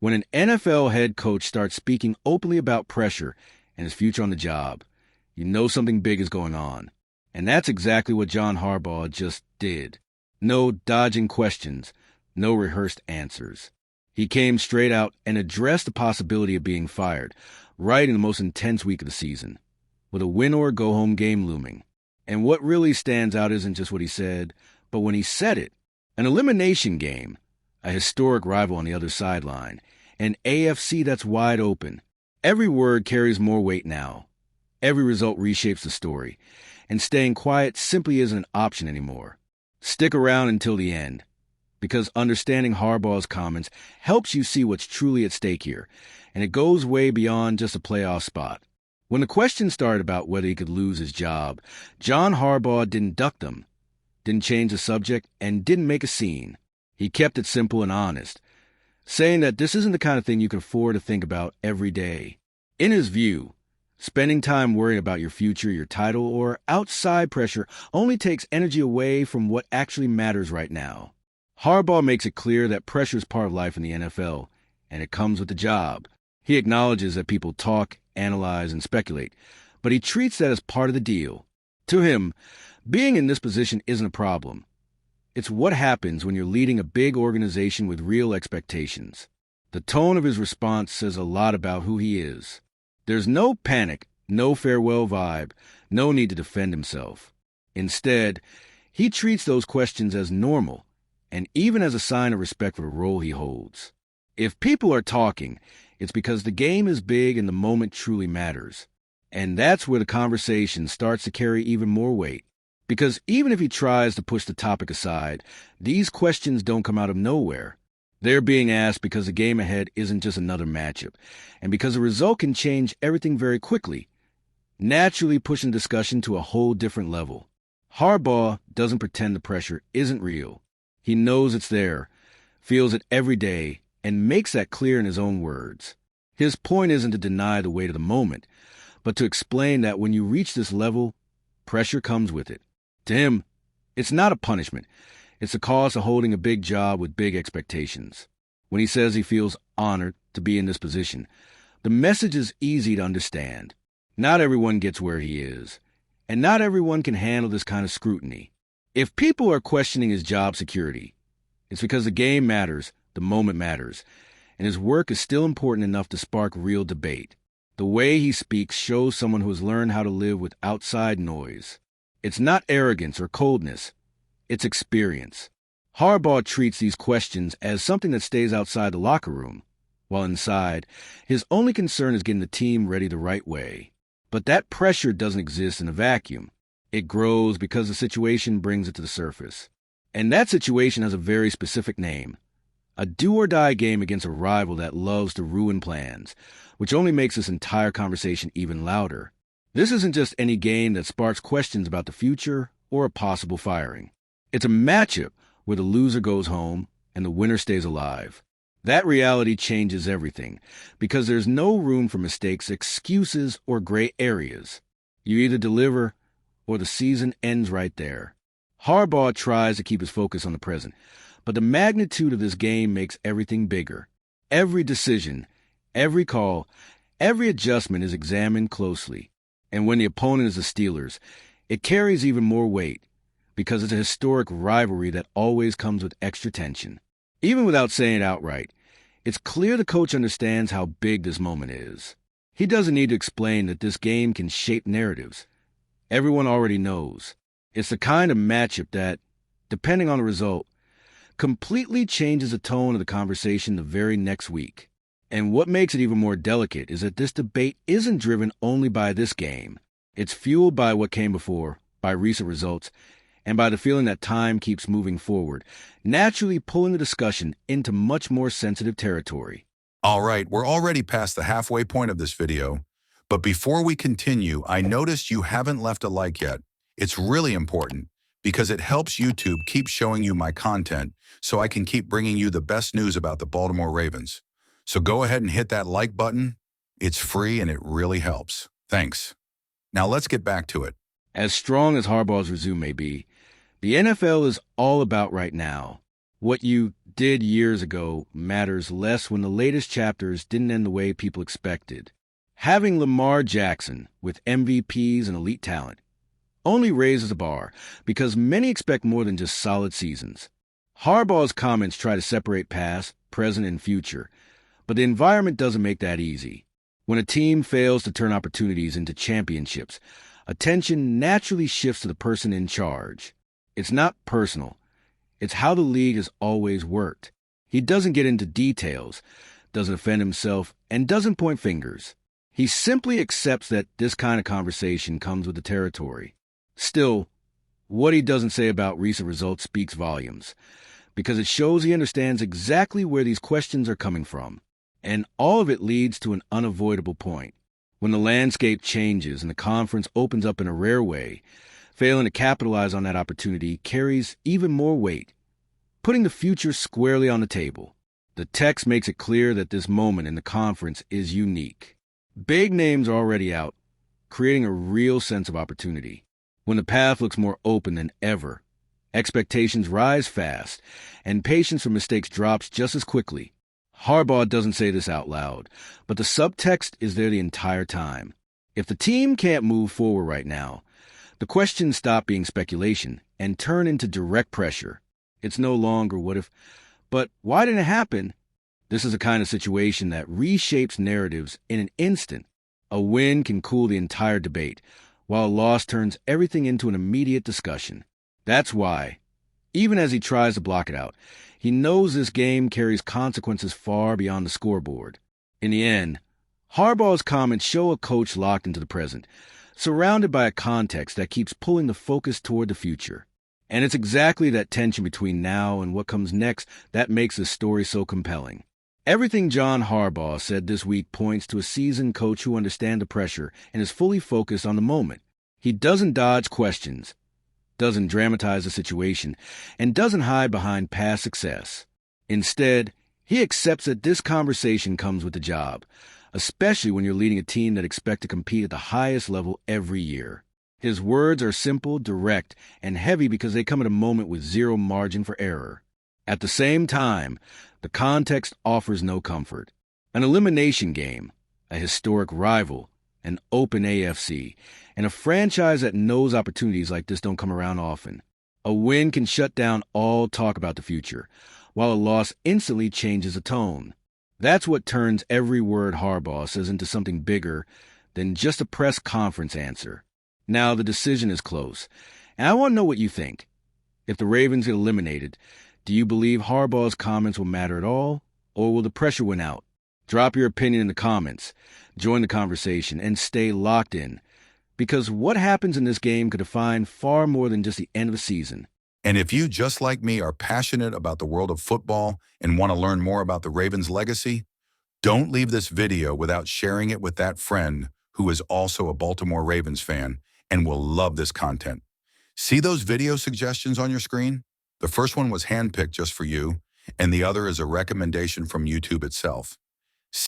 When an NFL head coach starts speaking openly about pressure and his future on the job, you know something big is going on. And that's exactly what John Harbaugh just did. No dodging questions, no rehearsed answers. He came straight out and addressed the possibility of being fired, right in the most intense week of the season, with a win-or-go-home game looming. And what really stands out isn't just what he said, but when he said it. An elimination game, a historic rival on the other sideline, an AFC that's wide open. Every word carries more weight now. Every result reshapes the story, and staying quiet simply isn't an option anymore. Stick around until the end, because understanding Harbaugh's comments helps you see what's truly at stake here, and it goes way beyond just a playoff spot. When the question started about whether he could lose his job, John Harbaugh didn't duck them, didn't change the subject, and didn't make a scene. He kept it simple and honest, saying that this isn't the kind of thing you can afford to think about every day. In his view, spending time worrying about your future, your title, or outside pressure only takes energy away from what actually matters right now. Harbaugh makes it clear that pressure is part of life in the NFL, and it comes with the job. He acknowledges that people talk, analyze, and speculate, but he treats that as part of the deal. To him, being in this position isn't a problem. It's what happens when you're leading a big organization with real expectations. The tone of his response says a lot about who he is. There's no panic, no farewell vibe, no need to defend himself. Instead, he treats those questions as normal, and even as a sign of respect for the role he holds. If people are talking, it's because the game is big and the moment truly matters. And that's where the conversation starts to carry even more weight. Because even if he tries to push the topic aside, these questions don't come out of nowhere. They're being asked because the game ahead isn't just another matchup, and because the result can change everything very quickly, naturally pushing discussion to a whole different level. Harbaugh doesn't pretend the pressure isn't real. He knows it's there, feels it every day, and makes that clear in his own words. His point isn't to deny the weight of the moment, but to explain that when you reach this level, pressure comes with it. To him, it's not a punishment. It's the cost of holding a big job with big expectations. When he says he feels honored to be in this position, the message is easy to understand. Not everyone gets where he is, and not everyone can handle this kind of scrutiny. If people are questioning his job security, it's because the game matters, the moment matters, and his work is still important enough to spark real debate. The way he speaks shows someone who has learned how to live with outside noise. It's not arrogance or coldness. It's experience. Harbaugh treats these questions as something that stays outside the locker room, while inside, his only concern is getting the team ready the right way. But that pressure doesn't exist in a vacuum. It grows because the situation brings it to the surface. And that situation has a very specific name. A do-or-die game against a rival that loves to ruin plans, which only makes this entire conversation even louder. This isn't just any game that sparks questions about the future or a possible firing. It's a matchup where the loser goes home and the winner stays alive. That reality changes everything, because there's no room for mistakes, excuses, or gray areas. You either deliver, or the season ends right there. Harbaugh tries to keep his focus on the present, but the magnitude of this game makes everything bigger. Every decision, every call, every adjustment is examined closely. And when the opponent is the Steelers, it carries even more weight, because it's a historic rivalry that always comes with extra tension. Even without saying it outright, it's clear the coach understands how big this moment is. He doesn't need to explain that this game can shape narratives. Everyone already knows. It's the kind of matchup that, depending on the result, completely changes the tone of the conversation the very next week. And what makes it even more delicate is that this debate isn't driven only by this game. It's fueled by what came before, by recent results, and by the feeling that time keeps moving forward, naturally pulling the discussion into much more sensitive territory. All right, we're already past the halfway point of this video, but before we continue, I noticed you haven't left a like yet. It's really important because it helps YouTube keep showing you my content so I can keep bringing you the best news about the Baltimore Ravens. So go ahead and hit that like button. It's free and it really helps. Thanks. Now let's get back to it. As strong as Harbaugh's resume may be, the NFL is all about right now. What you it did years ago matters less when the latest chapters didn't end the way people expected. Having Lamar Jackson with MVPs and elite talent only raises the bar because many expect more than just solid seasons. Harbaugh's comments try to separate past, present, and future, but the environment doesn't make that easy. When a team fails to turn opportunities into championships, attention naturally shifts to the person in charge. It's not personal. It's how the league has always worked. He doesn't get into details, doesn't offend himself, and doesn't point fingers. He simply accepts that this kind of conversation comes with the territory. Still, what he doesn't say about recent results speaks volumes, because it shows he understands exactly where these questions are coming from. And all of it leads to an unavoidable point. When the landscape changes and the conference opens up in a rare way, failing to capitalize on that opportunity carries even more weight, putting the future squarely on the table. The text makes it clear that this moment in the conference is unique. Big names are already out, creating a real sense of opportunity. When the path looks more open than ever, expectations rise fast, and patience for mistakes drops just as quickly. Harbaugh doesn't say this out loud, but the subtext is there the entire time. If the team can't move forward right now, the questions stop being speculation and turn into direct pressure. It's no longer what if, but why didn't it happen? This is a kind of situation that reshapes narratives in an instant. A win can cool the entire debate, while a loss turns everything into an immediate discussion. That's why, even as he tries to block it out, he knows this game carries consequences far beyond the scoreboard. In the end, Harbaugh's comments show a coach locked into the present, surrounded by a context that keeps pulling the focus toward the future. And it's exactly that tension between now and what comes next that makes this story so compelling. Everything John Harbaugh said this week points to a seasoned coach who understands the pressure and is fully focused on the moment. He doesn't dodge questions, doesn't dramatize the situation, and doesn't hide behind past success. Instead, he accepts that this conversation comes with the job, especially when you're leading a team that expects to compete at the highest level every year. His words are simple, direct, and heavy because they come at a moment with zero margin for error. At the same time, the context offers no comfort. An elimination game, a historic rival, an open AFC, and a franchise that knows opportunities like this don't come around often. A win can shut down all talk about the future, while a loss instantly changes the tone. That's what turns every word Harbaugh says into something bigger than just a press conference answer. Now the decision is close, and I want to know what you think. If the Ravens get eliminated, do you believe Harbaugh's comments will matter at all, or will the pressure win out? Drop your opinion in the comments, join the conversation, and stay locked in, because what happens in this game could define far more than just the end of a season. And if you, just like me, are passionate about the world of football and want to learn more about the Ravens' legacy, don't leave this video without sharing it with that friend who is also a Baltimore Ravens fan and will love this content. See those video suggestions on your screen? The first one was handpicked just for you, and the other is a recommendation from YouTube itself.